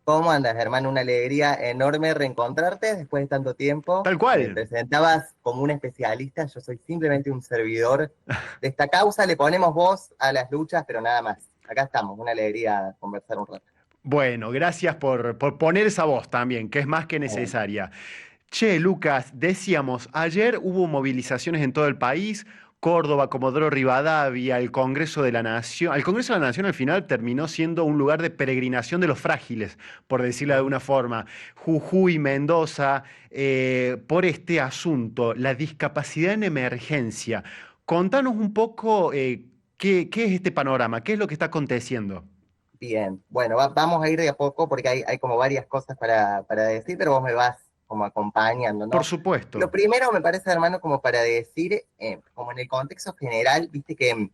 ¿Cómo andas, hermano? Una alegría enorme reencontrarte después de tanto tiempo. Tal Me cual. presentabas como un especialista, yo soy simplemente un servidor de esta causa, le ponemos voz a las luchas, pero nada más. Acá estamos, una alegría conversar un rato. Bueno, gracias por poner esa voz también, que es más que necesaria. Che, Lucas, decíamos, ayer hubo movilizaciones en todo el país, Córdoba, Comodoro Rivadavia, el Congreso de la Nación. El Congreso de la Nación al final terminó siendo un lugar de peregrinación de los frágiles, por decirlo de alguna forma. Jujuy, Mendoza, por este asunto, la discapacidad en emergencia. Contanos un poco qué es este panorama, qué es lo que está aconteciendo. Bien, bueno, vamos a ir de a poco porque hay como varias cosas para decir, pero vos me vas como acompañando, Por ¿no? Lo supuesto. primero me parece, hermano, como para decir, como en el contexto general, viste que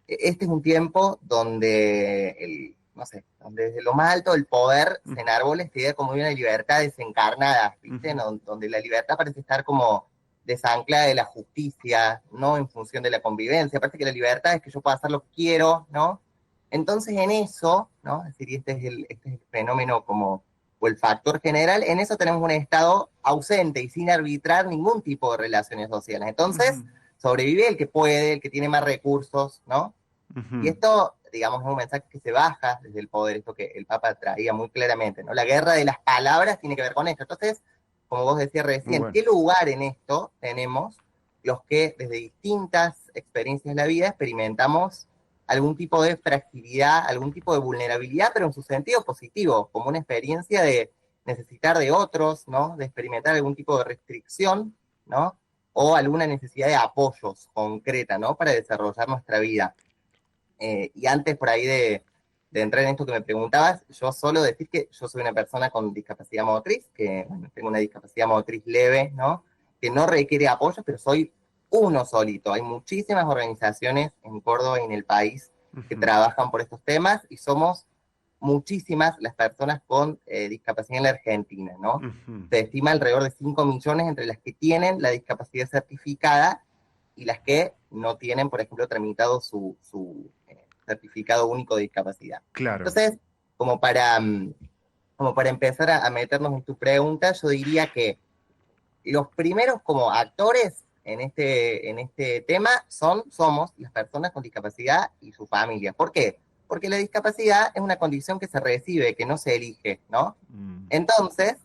este es un tiempo donde, no sé, donde desde lo más alto del poder se Ujú, enarbola esta idea como de una libertad desencarnada, ¿viste? ujú. Donde la libertad parece estar como desanclada de la justicia, no en función de la convivencia. Parece que la libertad es que yo pueda hacer lo que quiero, ¿no? Entonces en eso, ¿no? Es decir, este es el fenómeno como, o el factor general, en eso tenemos un Estado ausente y sin arbitrar ningún tipo de relaciones sociales. Ujú, Entonces, sobrevive el que puede, el que tiene más recursos, ¿no? Y ujú. esto, digamos, es un mensaje que se baja desde el poder, esto que el Papa traía muy claramente, ¿no? La guerra de las palabras tiene que ver con esto. Entonces, como vos decías Muy recién, bueno. ¿qué lugar en esto tenemos los que desde distintas experiencias de la vida experimentamos algún tipo de fragilidad, algún tipo de vulnerabilidad, pero en su sentido positivo, como una experiencia de necesitar de otros, ¿no? De experimentar algún tipo de restricción, ¿no? O alguna necesidad de apoyos concreta, ¿no? Para desarrollar nuestra vida. Y antes por ahí de entrar en esto que me preguntabas, yo solo decir que yo soy una persona con discapacidad motriz, que bueno, tengo una discapacidad motriz leve, ¿no? Que no requiere apoyo, pero soy uno solito. Hay muchísimas organizaciones en Córdoba y en el país que Ujú, trabajan por estos temas y somos muchísimas las personas con discapacidad en la Argentina, ¿no? ujú. Se estima alrededor de 5 millones entre las que tienen la discapacidad certificada y las que no tienen, por ejemplo, tramitado su certificado único de discapacidad. Claro. Entonces, como para, como para empezar a meternos en tu pregunta, yo diría que los primeros como actores en este tema somos las personas con discapacidad y su familia. ¿Por qué? Porque la discapacidad es una condición que se recibe, que no se elige, ¿no? Mm, Entonces,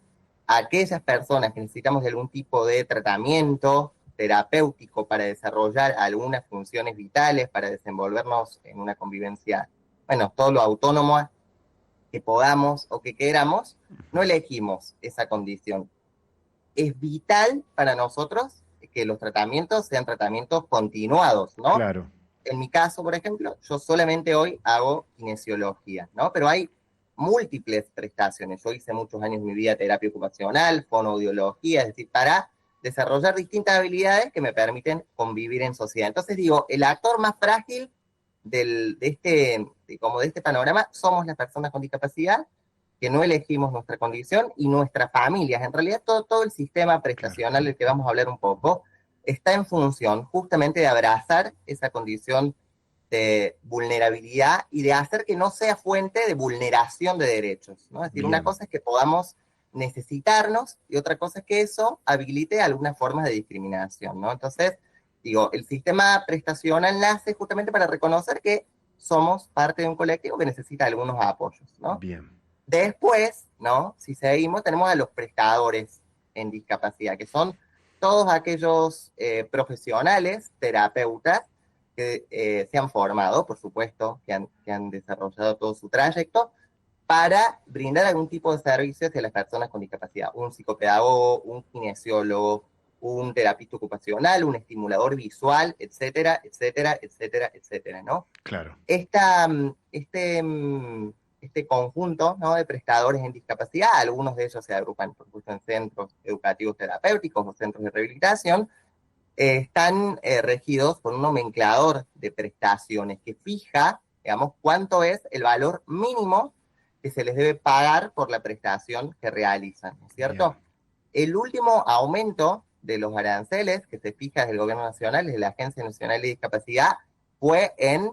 aquellas personas que necesitamos de algún tipo de tratamiento terapéutico para desarrollar algunas funciones vitales, para desenvolvernos en una convivencia, bueno, todo lo autónoma que podamos o que queramos, no elegimos esa condición. Es vital para nosotros que los tratamientos sean tratamientos continuados, ¿no? claro. En mi caso, por ejemplo, yo solamente hoy hago kinesiología, ¿no? Pero hay múltiples prestaciones. Yo hice muchos años de mi vida terapia ocupacional, fonoaudiología, es decir, para desarrollar distintas habilidades que me permiten convivir en sociedad. Entonces digo, el actor más frágil como de este panorama somos las personas con discapacidad, que no elegimos nuestra condición y nuestras familias. En realidad todo el sistema Claro. prestacional del que vamos a hablar un poco está en función justamente de abrazar esa condición de vulnerabilidad y de hacer que no sea fuente de vulneración de derechos, ¿no? Es decir, una Bien. cosa es que podamos necesitarnos y otra cosa es que eso habilite algunas formas de discriminación, ¿no? Entonces, digo, el sistema prestacional nace justamente para reconocer que somos parte de un colectivo que necesita algunos apoyos, ¿no? Bien. Después, ¿no? Si seguimos, tenemos a los prestadores en discapacidad, que son todos aquellos profesionales, terapeutas, que se han formado, por supuesto, que han desarrollado todo su trayecto para brindar algún tipo de servicio hacia las personas con discapacidad. Un psicopedagogo, un kinesiólogo, un terapista ocupacional, un estimulador visual, etcétera, etcétera, etcétera, etcétera, ¿no? Claro. esta, este conjunto, ¿no? De prestadores en discapacidad, algunos de ellos se agrupan, por supuesto, en centros educativos terapéuticos o centros de rehabilitación, están regidos por un nomenclador de prestaciones que fija, digamos, cuánto es el valor mínimo que se les debe pagar por la prestación que realizan, ¿no es Bien. cierto? El último aumento de los aranceles que se fija desde el Gobierno Nacional, desde la Agencia Nacional de Discapacidad, fue en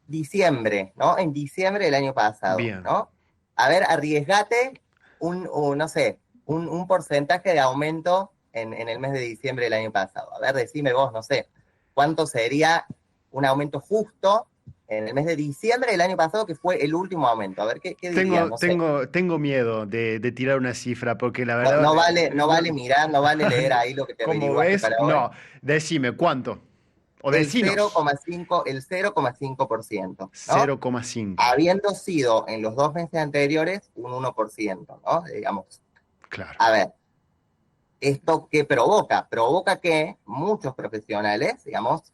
diciembre, ¿no? En diciembre del año pasado, Bien. ¿no? A ver, arriesgate no sé, un porcentaje de aumento en el mes de diciembre del año pasado. A ver, decime vos, no sé, ¿cuánto sería un aumento justo en el mes de diciembre del año pasado, que fue el último aumento? A ver, ¿qué dirías? Tengo, No sé. tengo, tengo miedo de tirar una cifra, porque la No, verdad, no vale, no vale mirar, no vale leer ahí lo que te como averiguaste ves, para hoy. no. Decime, ¿cuánto? O El decinos. 0,5, el 0,5%, ¿no? 0,5. Habiendo sido en los 2 meses anteriores un 1%, ¿no? Digamos. Claro. A ver, ¿esto qué provoca? Provoca que muchos profesionales, digamos,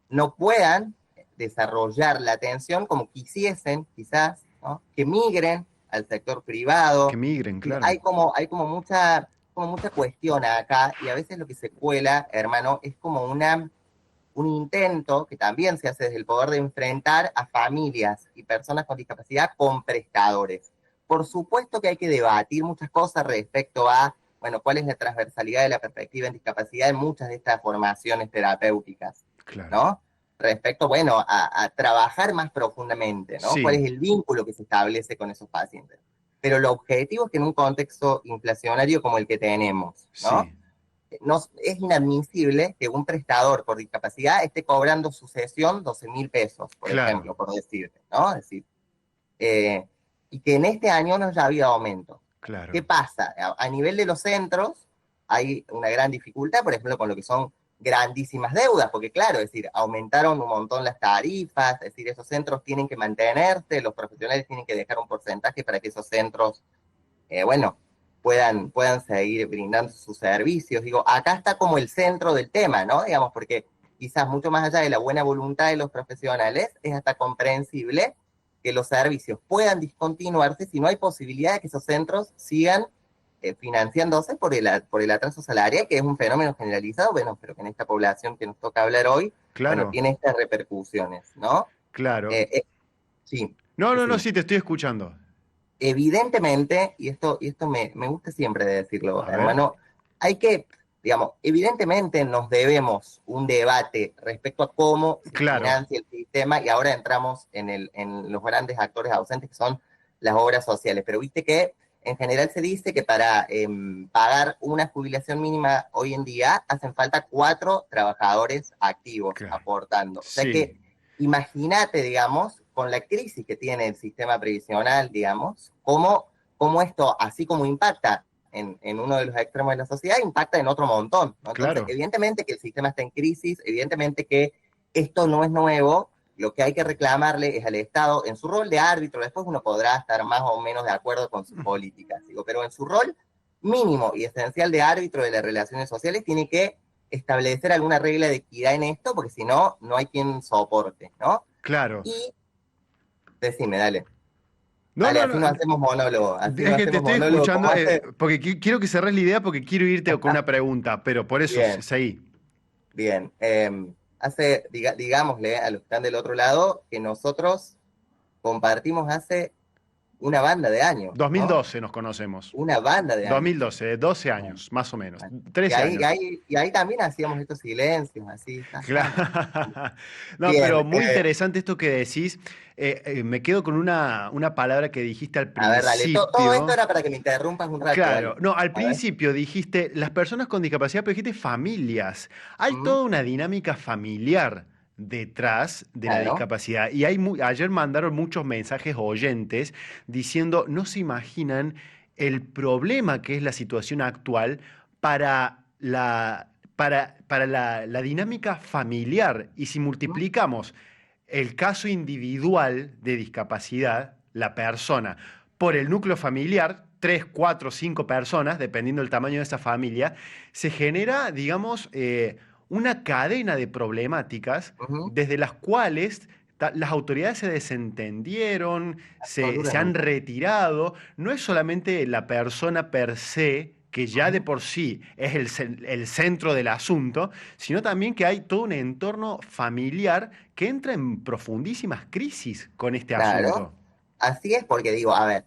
no puedan desarrollar la atención como quisiesen, quizás, ¿no? Que migren al sector Que privado. migren, claro. Hay como mucha cuestión acá, y a veces lo que se cuela, hermano, es como un intento que también se hace desde el poder de enfrentar a familias y personas con discapacidad con prestadores. Por supuesto que hay que debatir muchas cosas respecto a, bueno, cuál es la transversalidad de la perspectiva en discapacidad en muchas de estas formaciones terapéuticas, Claro. ¿no? Respecto, bueno, a trabajar más profundamente, ¿no? ¿Cuál es Sí, el vínculo que se establece con esos pacientes? Pero el objetivo es que en un contexto inflacionario como el que tenemos, ¿no? sí. No, es inadmisible que un prestador por discapacidad esté cobrando su sesión 12.000 pesos, por Claro, ejemplo, por decirte, ¿no? Es decir, eh, y que en este año no haya habido aumento. ¿Qué claro. pasa? A nivel de los centros hay una gran dificultad, por ejemplo, con lo que son grandísimas deudas, porque claro, es decir, aumentaron un montón las tarifas, es decir, esos centros tienen que mantenerse, los profesionales tienen que dejar un porcentaje para que esos centros bueno, puedan seguir brindando sus servicios. Digo, acá está como el centro del tema, ¿no? Digamos, porque quizás mucho más allá de la buena voluntad de los profesionales, es hasta comprensible que los servicios puedan discontinuarse si no hay posibilidad de que esos centros sigan financiándose por el atraso salarial, que es un fenómeno generalizado, bueno, pero que en esta población que nos toca hablar hoy, bueno, Claro, tiene estas repercusiones, ¿no? claro. Eh, eh, sí, No, no, no, decime. sí, te estoy escuchando. Evidentemente, y esto me gusta siempre decirlo, A ver. hermano, hay que, digamos, evidentemente nos debemos un debate respecto a cómo se Claro, financia el sistema, y ahora entramos en los grandes actores ausentes que son las obras sociales, pero viste que en general se dice que para pagar una jubilación mínima hoy en día hacen falta 4 trabajadores activos claro. aportando. O sea Sí, que imagínate, digamos, con la crisis que tiene el sistema previsional, digamos, cómo esto, así como impacta en uno de los extremos de la sociedad, impacta en otro montón, ¿no? Entonces, claro. evidentemente que el sistema está en crisis, evidentemente que esto no es nuevo, lo que hay que reclamarle es al Estado, en su rol de árbitro, después uno podrá estar más o menos de acuerdo con sus políticas, digo, pero en su rol mínimo y esencial de árbitro de las relaciones sociales tiene que establecer alguna regla de equidad en esto, porque si no, no hay quien soporte, ¿no? Claro. Y decime, dale. No, Dale, no, así no. no hacemos monólogo, así no Es que te hacemos estoy monólogo como escuchando, hace. porque quiero que cerres la idea porque quiero irte con una pregunta, pero por eso, Bien, seguí. bien. Digámosle a los que están del otro lado que nosotros compartimos hace una banda de años, ¿no? 2012 nos conocemos. Una banda de años. 2012, 12 Bueno, años, más o menos. bueno. Y 13 ahí, y años. ahí, y ahí también hacíamos estos silencios, así. Claro. No, pero Bien, muy interesante esto que decís. Me quedo con una palabra que dijiste al a ver, dale. Todo esto principio. era para que me interrumpas un rato, Claro, dale. no, al A ver. principio dijiste las personas con discapacidad, pero dijiste familias. Hay Mm, toda una dinámica familiar detrás de la claro, discapacidad. Y ayer mandaron muchos mensajes oyentes diciendo, no se imaginan el problema que es la situación actual para la dinámica familiar. Y si mm, multiplicamos el caso individual de discapacidad, la persona, por el núcleo familiar, 3, 4, 5 personas, dependiendo del tamaño de esa familia, se genera, digamos, una cadena de problemáticas ujú, desde las cuales las autoridades se desentendieron, se han absolutamente. retirado. No es solamente la persona per se, que ya de Ujú, por sí es el centro del asunto, sino también que hay todo un entorno familiar que entra en profundísimas crisis con este claro. asunto. Así es, porque digo, a ver,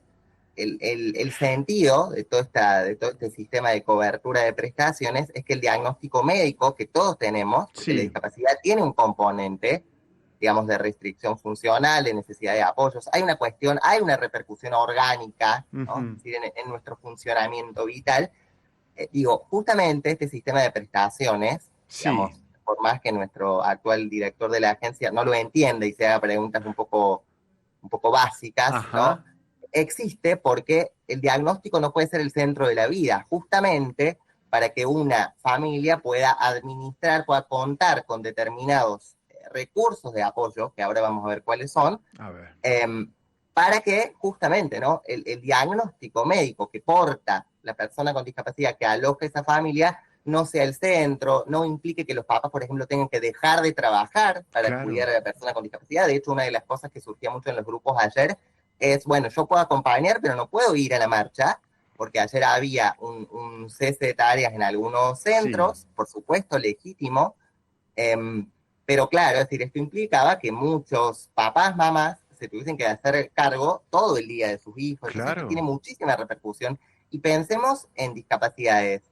el sentido de todo este sistema de cobertura de prestaciones es que el diagnóstico médico que todos tenemos, porque la Sí, discapacidad tiene un componente digamos, de restricción funcional, de necesidad de apoyos. Hay una cuestión, hay una repercusión orgánica, ¿no? Es decir, en nuestro funcionamiento vital. Digo, justamente este sistema de prestaciones, Sí, digamos, por más que nuestro actual director de la agencia no lo entienda y se haga preguntas un poco básicas, ¿no? ajá, Existe porque el diagnóstico no puede ser el centro de la vida, justamente para que una familia pueda administrar, pueda contar con determinados recursos de apoyo, que ahora vamos a ver cuáles son, a ver, eh, para que justamente, ¿no? El diagnóstico médico que porta la persona con discapacidad que aloja esa familia no sea el centro, no implique que los papás, por ejemplo, tengan que dejar de trabajar para cuidar claro, a la persona con discapacidad. De hecho, una de las cosas que surgía mucho en los grupos ayer es, bueno, yo puedo acompañar, pero no puedo ir a la marcha, porque ayer había un cese de tareas en algunos sí, centros, por supuesto, legítimo, eh, pero claro, es decir, esto implicaba que muchos papás, mamás, se tuviesen que hacer cargo todo el día de sus hijos. Entonces esto tiene claro, muchísima repercusión. Y pensemos en discapacidades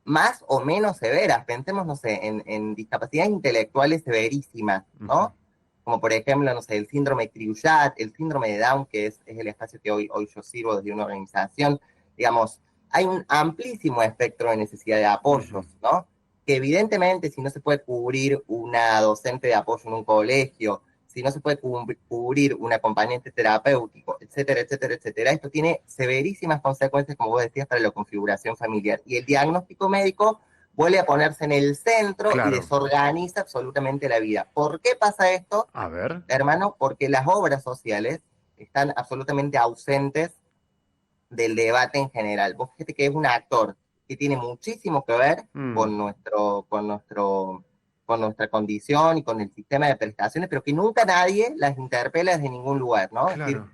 más o menos severas. Pensemos, no sé, en discapacidades intelectuales severísimas, ujú, ¿no? Como por ejemplo, no sé, el síndrome Creuat, el síndrome de Down, que es el espacio que hoy yo sirvo desde una organización. Digamos, hay un amplísimo espectro de necesidad de ujú, apoyos, ¿no? Que evidentemente si no se puede cubrir una docente de apoyo en un colegio, si no se puede cubrir un acompañante terapéutico, etcétera, etcétera, etcétera, esto tiene severísimas consecuencias, como vos decías, para la configuración familiar. Y el diagnóstico médico vuelve a ponerse en el centro y claro, desorganiza absolutamente la vida. ¿Por qué pasa esto, a ver, hermano? Porque las obras sociales están absolutamente ausentes del debate en general. Vos fíjate que es un actor que tiene muchísimo que ver mm, con nuestra condición y con el sistema de prestaciones, pero que nunca nadie las interpela desde ningún lugar, ¿no? Es decir, claro,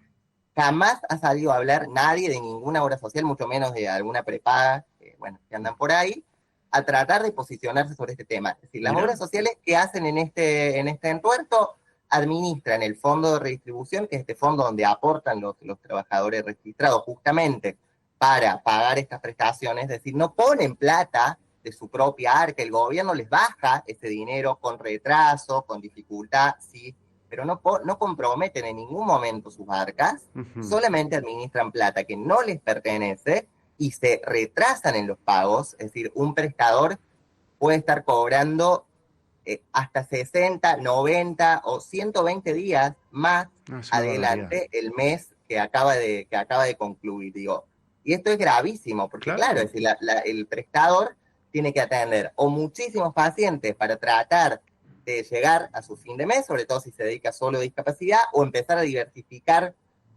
jamás ha salido a hablar nadie de ninguna obra social, mucho menos de alguna prepaga, bueno, que andan por ahí, a tratar de posicionarse sobre este tema. Es decir, las obras mira, sociales que hacen en este entuerto administran el fondo de redistribución, que es este fondo donde aportan los trabajadores registrados justamente para pagar estas prestaciones, es decir, no ponen plata de su propia arca, el gobierno les baja ese dinero con retraso, con dificultad, sí, pero no comprometen en ningún momento sus arcas, ujú, solamente administran plata que no les pertenece y se retrasan en los pagos, es decir, un prestador puede estar cobrando hasta 60, 90 o 120 días más no, es una barbaridad, adelante el mes que acaba de concluir, digo. Y esto es gravísimo, porque claro, es claro, decir, el prestador tiene que atender o muchísimos pacientes para tratar de llegar a su fin de mes, sobre todo si se dedica solo a discapacidad, o empezar a diversificar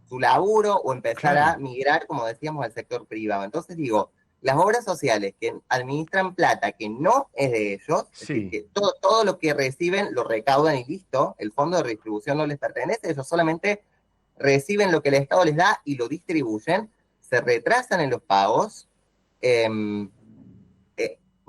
su laburo, o empezar a claro, migrar, como decíamos, al sector privado. Entonces digo, las obras sociales que administran plata que no es de ellos, es decir, sí, que todo lo que reciben lo recaudan y listo, el fondo de redistribución no les pertenece, ellos solamente reciben lo que el Estado les da y lo distribuyen, se retrasan en los pagos, eh,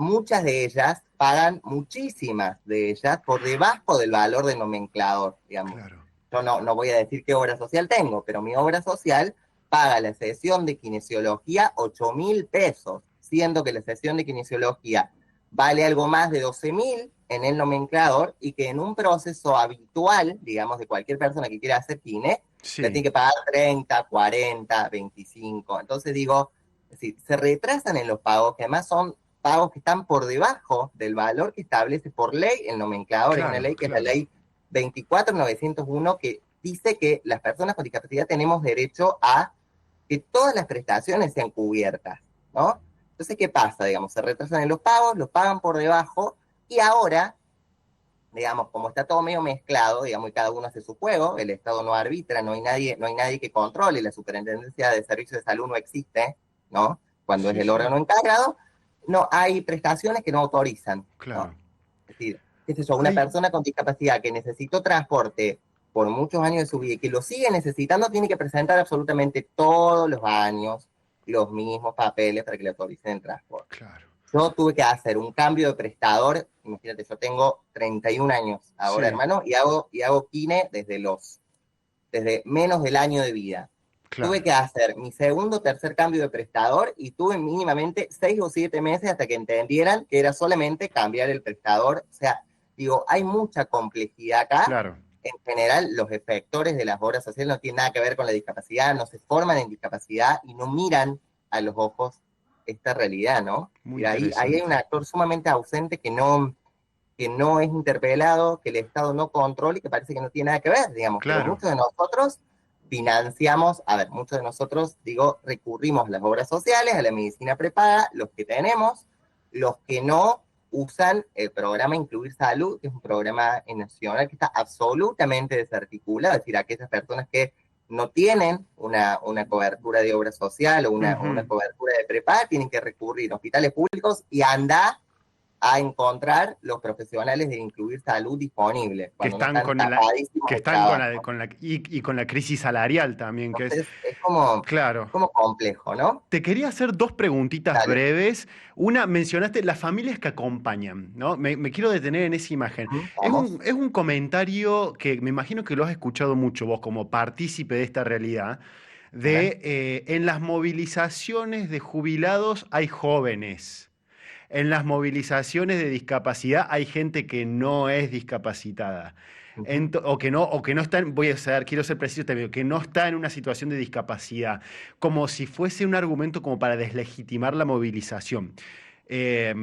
muchas de ellas pagan, muchísimas de ellas, por debajo del valor del nomenclador, digamos. claro, Yo no voy a decir qué obra social tengo, pero mi obra social paga la sesión de kinesiología 8.000 pesos, siendo que la sesión de kinesiología vale algo más de 12.000 en el nomenclador y que en un proceso habitual, digamos, de cualquier persona que quiera hacer kine, la tiene sí, que pagar 30, 40, 25. Entonces digo, es decir, se retrasan en los pagos, que además son pagos que están por debajo del valor que establece por ley el nomenclador. Es una claro, ley que es la claro, ley 24.901 que dice que las personas con discapacidad tenemos derecho a que todas las prestaciones sean cubiertas, ¿no? Entonces, ¿qué pasa? Digamos, se retrasan en los pagos, los pagan por debajo y ahora, digamos, como está todo medio mezclado, digamos, y cada uno hace su juego, el Estado no arbitra, no hay nadie que controle, la Superintendencia de Servicios de Salud no existe, ¿no? Cuando es sí, el sí, órgano encargado, no hay prestaciones que no autorizan, ¿no? claro. Es decir, qué sé yo, una Hay, persona con discapacidad que necesitó transporte por muchos años de su vida y que lo sigue necesitando, tiene que presentar absolutamente todos los años los mismos papeles para que le autoricen el transporte. claro, Yo tuve que hacer un cambio de prestador, imagínate, yo tengo 31 años ahora, sí, hermano, y hago kine desde menos del año de vida. Tuve claro, que hacer mi segundo o tercer cambio de prestador y tuve mínimamente 6 o 7 meses hasta que entendieran que era solamente cambiar el prestador. O sea, Digo, hay mucha complejidad acá. Claro, En general, los efectores de las obras sociales no tienen nada que ver con la discapacidad, no se forman en discapacidad y no miran a los ojos esta realidad, ¿no? muy Y ahí hay un interesante. actor sumamente ausente que no es interpelado, que el Estado no controla y que parece que no tiene nada que ver, digamos, pero Claro, muchos de nosotros financiamos, a ver, muchos de nosotros, digo, recurrimos a las obras sociales, a la medicina prepaga, los que tenemos, los que no usan el programa Incluir Salud, que es un programa nacional que está absolutamente desarticulado, es decir, aquellas personas que no tienen una cobertura de obra social o una ujú, cobertura de prepaga, tienen que recurrir a hospitales públicos y andar a encontrar los profesionales de Incluir Salud disponibles, que cuando no están están con la, tapadísimos que de están trabajo. y con la crisis salarial también, que es, Entonces claro. como complejo, ¿no? Te quería hacer dos preguntitas Dale. breves. Una, mencionaste las familias que acompañan, ¿no? Me quiero detener en esa imagen. Vamos. Es un comentario que me imagino que lo has escuchado mucho vos como partícipe de esta realidad, A ver. de en las movilizaciones de jubilados hay jóvenes. En las movilizaciones de discapacidad hay gente que no es discapacitada. Ujú. O que no está, quiero ser preciso también, que no está en una situación de discapacidad, como si fuese un argumento como para deslegitimar la movilización. Eh,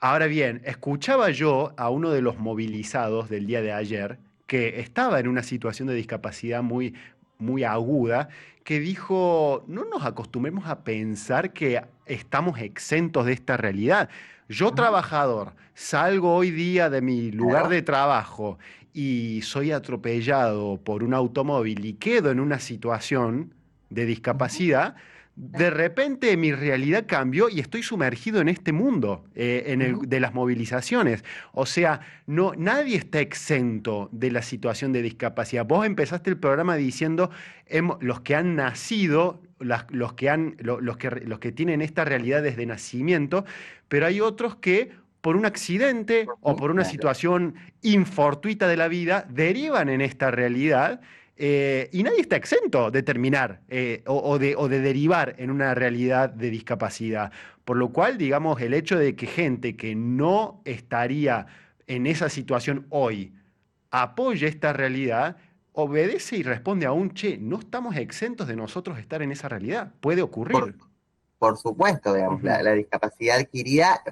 Ahora bien, escuchaba yo a uno de los movilizados del día de ayer que estaba en una situación de discapacidad muy aguda, que dijo, no nos acostumbremos a pensar que estamos exentos de esta realidad. Yo Ujú. trabajador, salgo hoy día de mi lugar Claro. de trabajo y soy atropellado por un automóvil y quedo en una situación de Ujú. discapacidad, de repente mi realidad cambió y estoy sumergido en este mundo Ujú. de las movilizaciones. O sea, no, nadie está exento de la situación de discapacidad. Vos empezaste el programa diciendo los que han nacido, los que tienen esta realidad desde nacimiento, pero hay otros que por un accidente o Ujú. por una Claro. situación infortuita de la vida derivan en esta realidad. Y nadie está exento de terminar o de derivar en una realidad de discapacidad. Por lo cual, digamos, el hecho de que gente que no estaría en esa situación hoy apoye esta realidad, obedece y responde a un, che, no estamos exentos de nosotros estar en esa realidad. Puede Por, ocurrir. por supuesto, digamos, Ujú, la discapacidad adquirida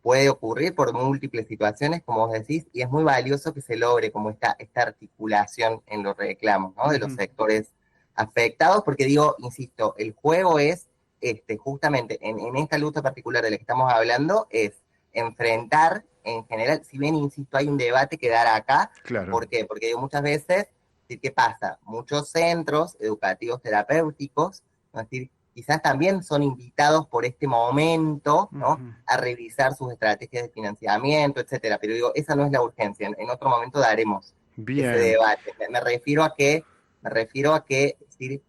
puede ocurrir por múltiples situaciones, como vos decís, y es muy valioso que se logre como esta articulación en los reclamos, ¿no? De los ujú, sectores afectados, porque digo, insisto, el juego es, justamente en esta lucha particular de la que estamos hablando, es enfrentar en general, si bien, insisto, hay un debate que dar acá, claro. ¿por qué? Porque digo, muchas veces, ¿qué pasa? Muchos centros educativos terapéuticos, ¿no? Es decir, quizás también son invitados por este momento, ¿no? Ujú. A revisar sus estrategias de financiamiento, etcétera. Pero digo, esa no es la urgencia. En otro momento daremos ese Bien, debate. Me refiero a que es decir,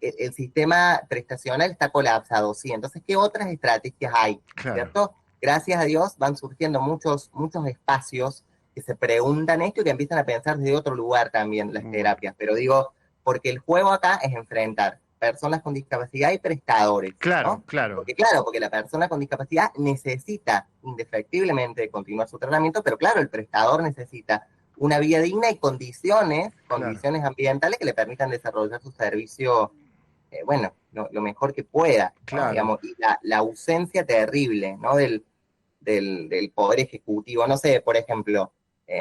el sistema prestacional está colapsado, sí. Entonces, ¿qué otras estrategias hay? ¿No es claro. cierto? Gracias a Dios van surgiendo muchos espacios que se preguntan esto y que empiezan a pensar desde otro lugar también las Muy bueno. terapias. Pero digo, porque el juego acá es enfrentar personas con discapacidad y prestadores, Claro, ¿no? claro, Porque claro, porque la persona con discapacidad necesita indefectiblemente continuar su tratamiento, pero claro, el prestador necesita una vida digna y condiciones, claro, condiciones ambientales que le permitan desarrollar su servicio, bueno, lo mejor que pueda, ¿no? claro. Digamos, y la ausencia terrible, ¿no? Del poder ejecutivo. No sé, por ejemplo,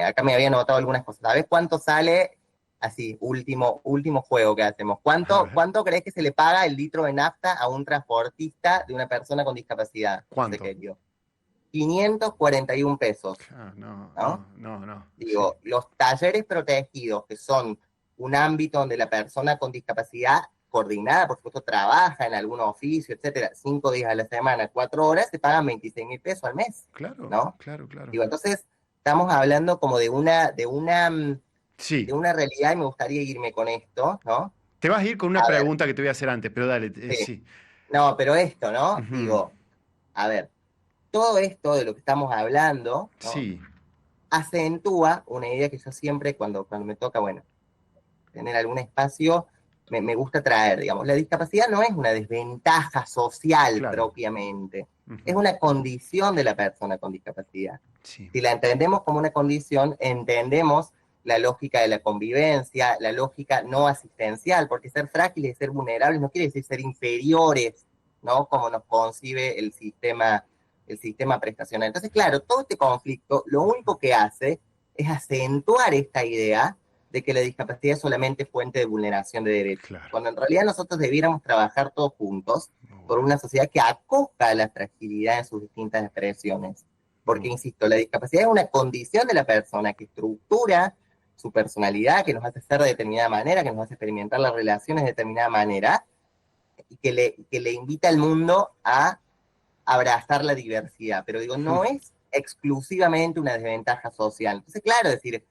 acá me había notado algunas cosas. ¿Sabes cuánto sale? Así, último juego que hacemos. A ¿Cuánto, ver, cuánto crees que se le paga el litro de nafta a un transportista de una persona con discapacidad, José ¿cuánto? querido? 541 pesos, Ah, no, ¿no? no. Sí, Digo, los talleres protegidos, que son un ámbito donde la persona con discapacidad coordinada, por supuesto, trabaja en algún oficio, etcétera, 5 días a la semana, 4 horas, se pagan 26.000 pesos al mes, claro, ¿no? claro, claro. Digo, entonces, estamos hablando como de Sí, una realidad y me gustaría irme con esto, ¿no? te vas a ir con una A ver, pregunta que te voy a hacer antes, pero dale, sí. sí. No, pero esto, ¿no? Ujú, Digo, a ver, todo esto de lo que estamos hablando, ¿no? sí, Acentúa una idea que yo siempre, cuando me toca, bueno, tener algún espacio, me gusta traer, digamos. La discapacidad no es una desventaja social Claro. propiamente, es Ujú. una condición de la persona con discapacidad. Sí, Si la entendemos como una condición, entendemos la lógica de la convivencia, la lógica no asistencial, porque ser frágiles y ser vulnerables no quiere decir ser inferiores, ¿no? Como nos concibe el sistema prestacional. Entonces, claro, todo este conflicto lo único que hace es acentuar esta idea de que la discapacidad es solamente fuente de vulneración de derechos, claro. cuando en realidad nosotros debiéramos trabajar todos juntos Muy por bueno. una sociedad que acoja la fragilidad en sus distintas expresiones. Porque, Muy- insisto, la discapacidad es una condición de la persona que estructura su personalidad, que nos hace ser de determinada manera, que nos hace experimentar las relaciones de determinada manera, y que le invita al mundo a abrazar la diversidad. Pero digo, no es exclusivamente una desventaja social. Entonces, claro, decir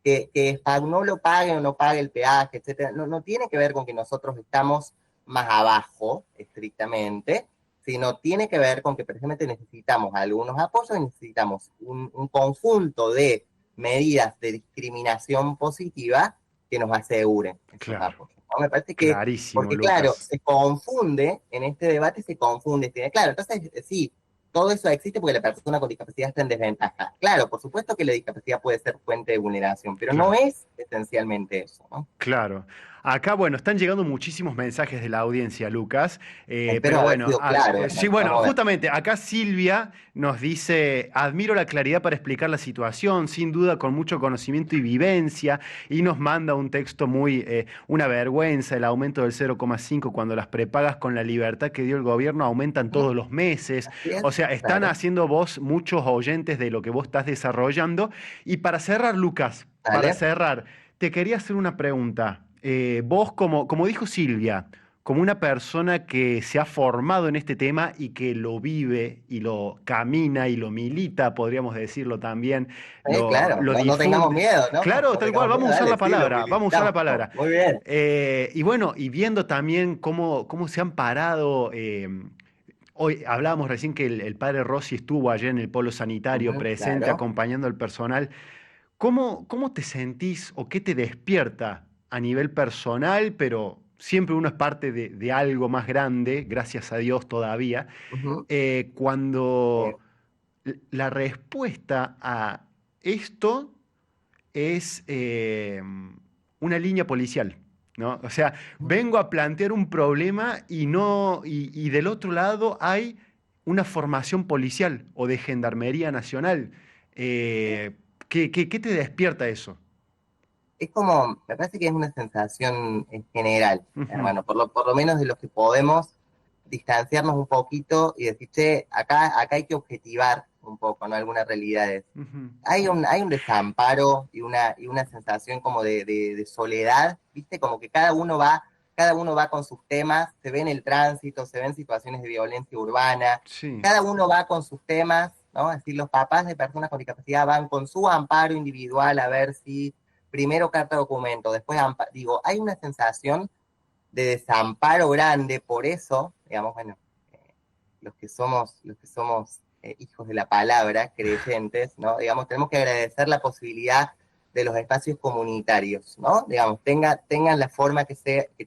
que Spagnolo pague o no pague el peaje, etcétera, no tiene que ver con que nosotros estamos más abajo, estrictamente, sino tiene que ver con que precisamente necesitamos algunos apoyos y necesitamos un conjunto de medidas de discriminación positiva que nos aseguren esos Claro. apoyos, ¿no? Me parece que, Clarísimo, porque claro, Lucas. se confunde, en este debate se confunde, claro, entonces sí, todo eso existe porque la persona con discapacidad está en desventaja. Claro, por supuesto que la discapacidad puede ser fuente de vulneración, pero no Claro. es esencialmente eso, ¿no? Claro. Acá, bueno, están llegando muchísimos mensajes de la audiencia, Lucas. Espero Pero haber bueno, sido claro, sí, hermano. bueno, Vamos a ver. justamente acá Silvia nos dice, admiro la claridad para explicar la situación, sin duda con mucho conocimiento y vivencia, y nos manda un texto muy, una vergüenza, el aumento del 0,5 cuando las prepagas con la libertad que dio el gobierno aumentan ¿Mm? todos los meses. Así es, O sea, están claro. haciendo vos muchos oyentes de lo que vos estás desarrollando. Y para cerrar, Lucas, para Dale. cerrar. Te quería hacer una pregunta. Vos, como dijo Silvia, como una persona que se ha formado en este tema y que lo vive y lo camina y lo milita, podríamos decirlo también, Claro, lo no tengamos difunde. miedo, ¿no? Claro, No tal cual, tengamos miedo, vamos a usar dale, la sí, lo palabra, vamos a usar la militamos. palabra. Muy bien. Y bueno, y viendo también cómo se han parado. Hoy hablábamos recién que el padre Rossi estuvo ayer en el polo sanitario Ujú, presente, claro. acompañando al personal. ¿Cómo te sentís o qué te despierta a nivel personal, pero siempre uno es parte de algo más grande, gracias a Dios todavía, Ujú, cuando eh, la respuesta a esto es una línea policial, ¿no? O sea, vengo a plantear un problema y no, y del otro lado hay una formación policial o de gendarmería nacional. eh, Eh, ¿qué te despierta eso? es como, me parece que es una sensación en general, Ujú, hermano, por lo menos de los que podemos distanciarnos un poquito y decir, che, acá hay que objetivar un poco, ¿no? Algunas realidades. ujú. Hay un desamparo y una sensación como de soledad, ¿viste? Como que cada uno va con sus temas, se ve en el tránsito, se ven situaciones de violencia urbana, Sí, cada uno va con sus temas, ¿no? Es decir, los papás de personas con discapacidad van con su amparo individual a ver si primero carta documento, después digo, hay una sensación de desamparo grande, por eso, digamos, bueno, los que somos hijos de la palabra, creyentes, ¿no? Digamos, tenemos que agradecer la posibilidad de los espacios comunitarios, ¿no? Digamos, tengan la forma que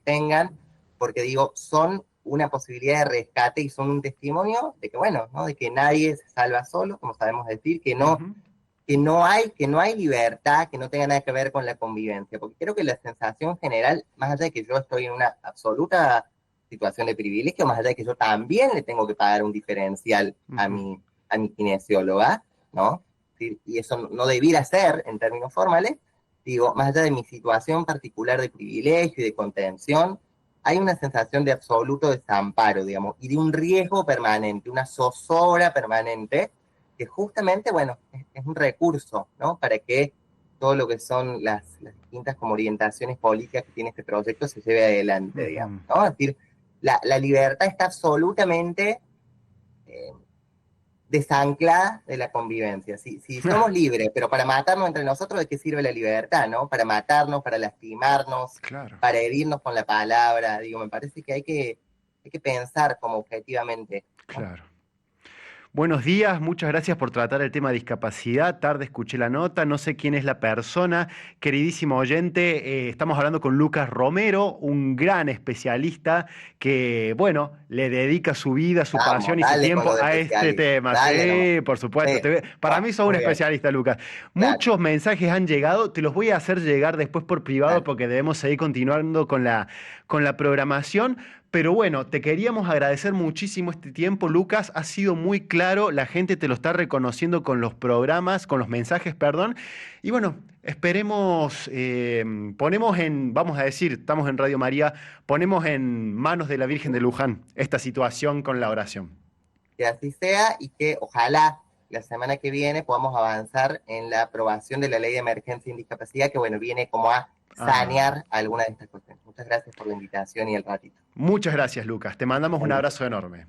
tengan, porque digo, son una posibilidad de rescate y son un testimonio de que, bueno, ¿no? De que nadie se salva solo, como sabemos decir, ujú, que no hay libertad, que no tenga nada que ver con la convivencia, porque creo que la sensación general, más allá de que yo estoy en una absoluta situación de privilegio, más allá de que yo también le tengo que pagar un diferencial ujú. a mi kinesióloga, ¿no? Sí, y eso no debiera ser en términos formales, digo, más allá de mi situación particular de privilegio y de contención, hay una sensación de absoluto desamparo, digamos, y de un riesgo permanente, una zozobra permanente que justamente, bueno, es un recurso, ¿no? Para que todo lo que son las distintas como orientaciones políticas que tiene este proyecto se lleve adelante, digamos, Ujú. ¿no? Es decir, la libertad está absolutamente eh, desanclada de la convivencia. Si somos libres, pero para matarnos entre nosotros, ¿de qué sirve la libertad, no? Para matarnos, para lastimarnos, Claro, para herirnos con la palabra, digo, me parece que hay que pensar como objetivamente, ¿no? claro. Buenos días, muchas gracias por tratar el tema discapacidad. Tarde escuché la nota, no sé quién es la persona. Queridísimo oyente, estamos hablando con Lucas Romero, un gran especialista que, bueno, le dedica su vida, su Vamos, pasión y su dale con tiempo lo de a este especialista. tema. Dale nomás. Sí, por supuesto. Sí, Para mí sos un muy bien, especialista, Lucas. claro. Muchos mensajes han llegado, te los voy a hacer llegar después por privado Dale. porque debemos seguir continuando con la programación. Pero bueno, te queríamos agradecer muchísimo este tiempo, Lucas. Ha sido muy claro, la gente te lo está reconociendo con los programas, con los mensajes, perdón. Y bueno, esperemos, ponemos en, vamos a decir, estamos en Radio María, ponemos en manos de la Virgen de Luján esta situación con la oración. Que así sea y que ojalá la semana que viene podamos avanzar en la aprobación de la ley de emergencia y discapacidad, que bueno, viene como a Ah, sanear alguna de estas cuestiones. Muchas gracias por la invitación y el ratito. muchas gracias, Lucas. Te mandamos un Bueno, abrazo enorme.